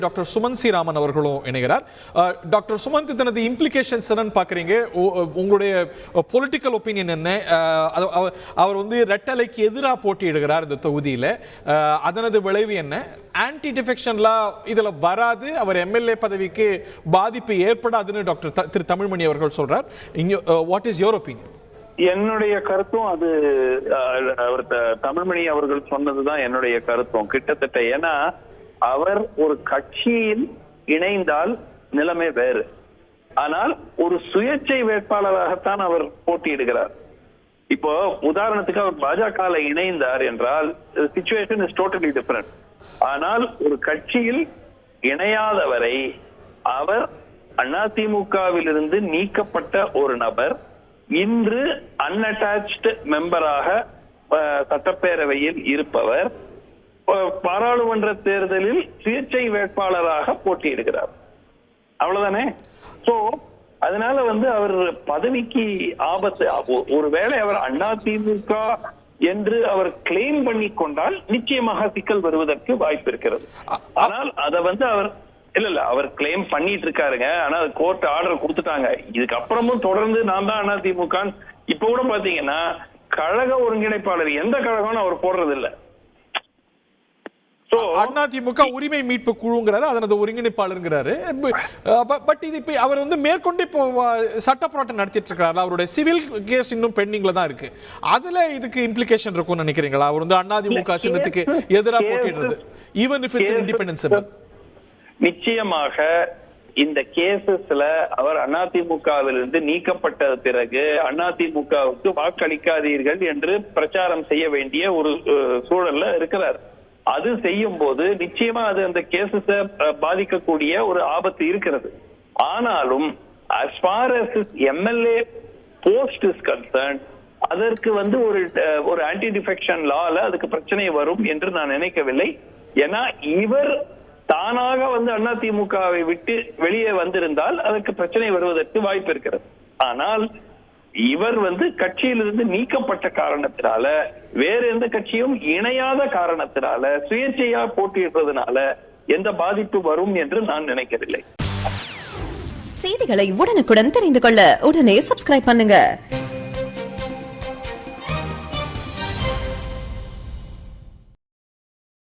Doctor Sumanth C Raman அவர்களும் இணைகிறார். Doctor Sumanth, இதனது implications என்னன்னு பார்க்குறீங்க? உங்களுடைய பொலிட்டிக்கல் ஒப்பீனியன் என்ன? அவர் வந்து ரெட்டலைக்கு எதிராக போட்டியிடுகிறார் இந்த தொகுதியில். அதனது விளைவு என்ன? ஆன்டி டிஃபெக்ஷன்லாம் இதில் வராது, அவர் எம்எல்ஏ பதவிக்கு பாதிப்பு ஏற்படாதுன்னு டாக்டர் திரு தமிழ்மணி அவர்கள் சொல்றார். What is your opinion? என்னுடைய கருத்தும் அது அவர் தமிழ்மணி அவர்கள் சொன்னதுதான் என்னுடைய கருத்தும் கிட்டத்தட்ட. ஏன்னா அவர் ஒரு கட்சியில் இணைந்தால் நிலைமை வேறு, ஆனால் ஒரு சுயேட்சை வேட்பாளராகத்தான் அவர் போட்டியிடுகிறார். இப்போ உதாரணத்துக்கு அவர் பாஜக இணைந்தார் என்றால் சிச்சுவேஷன் இஸ் டோட்டலி டிஃபரண்ட். ஆனால் ஒரு கட்சியில் இணையாதவரை, அவர் அதிமுகவிலிருந்து நீக்கப்பட்ட ஒரு நபர் இன்று அன்அட்டாச்டு மெம்பராக சட்டப்பேரவையில் இருப்பவர் பாராளுமன்ற தேர்தலில் சுயேட்சை வேட்பாளராக போட்டியிடுகிறார். அவ்வளவுதானே? சோ அதனால அவர் பதவிக்கு ஆபத்து. ஒருவேளை அவர் அதிமுக என்று அவர் கிளைம் பண்ணி கொண்டால் நிச்சயமாக சிக்கல் வருவதற்கு வாய்ப்பு இருக்கிறது. ஆனால் அதை அவர் அவர் கிளைம் பண்ணிட்டு இருக்காருங்க. ஆனா கோர்ட் ஆர்டர் கொடுத்துட்டாங்க. இதுக்கப்புறமும் தொடர்ந்து நான் தான் அதிமுக. இப்ப கூட பாத்தீங்கன்னா கழக ஒருங்கிணைப்பாளர் எந்த கழகம்னு அவர் போடுறது இல்ல. அதிமுக உரிமை மீட்பு குழுங்கிறாரு, அதனது ஒருங்கிணைப்பாளருங்கிறாரு. பட் இது இப்ப அவர் மேற்கொண்டு இப்போ சட்ட போராட்டம் நடத்திட்டு இருக்காரு. அவருடைய சிவில் கேஸ் இன்னும் பெண்டிங்ல தான் இருக்கு. அதுல இதுக்கு இம்ப்ளிகேஷன் இருக்கும்னு நினைக்கிறீங்களா? அவர் அதிமுக சின்னத்துக்கு எதிராக போட்டிடுறது, ஈவன் இஃப் இட்ஸ் இண்டிபெண்டன்ஸ். நிச்சயமாக இந்த கேசஸ்ல அவர் அதிமுகவிலிருந்து நீக்கப்பட்ட பிறகு அதிமுகவுக்கு வாக்களிக்காதீர்கள் என்று பிரச்சாரம் செய்ய வேண்டிய ஒரு சூழல்ல இருக்கிறார். அது செய்யும் போது நிச்சயமா அது அந்த கேசஸ பாதிக்கக்கூடிய ஒரு ஆபத்து இருக்கிறது. ஆனாலும் as far as MLA post is concerned, அதற்கு ஒரு ஆன்டி டிஃபெக்ஷன் லால அதுக்கு பிரச்சனை வரும் என்று நான் நினைக்கவில்லை. ஏன்னா இவர் தானாக அதிமுகவை விட்டு வெளியே வந்திருந்தால் அதற்கு பிரச்சனை வருவதற்கு வாய்ப்பு இருக்கிறது. ஆனால் இவர் கட்சியிலிருந்து நீக்கப்பட்ட காரணத்தினால, வேற எந்த கட்சியும் இணையாத காரணத்தினால, சுயேட்சையா போட்டியிடுறதுனால எந்த பாதிப்பு வரும் என்று நான் நினைக்கவில்லை. செய்திகளை உடனுக்குடன் தெரிந்து கொள்ள உடனே சப்ஸ்கிரைப் பண்ணுங்க.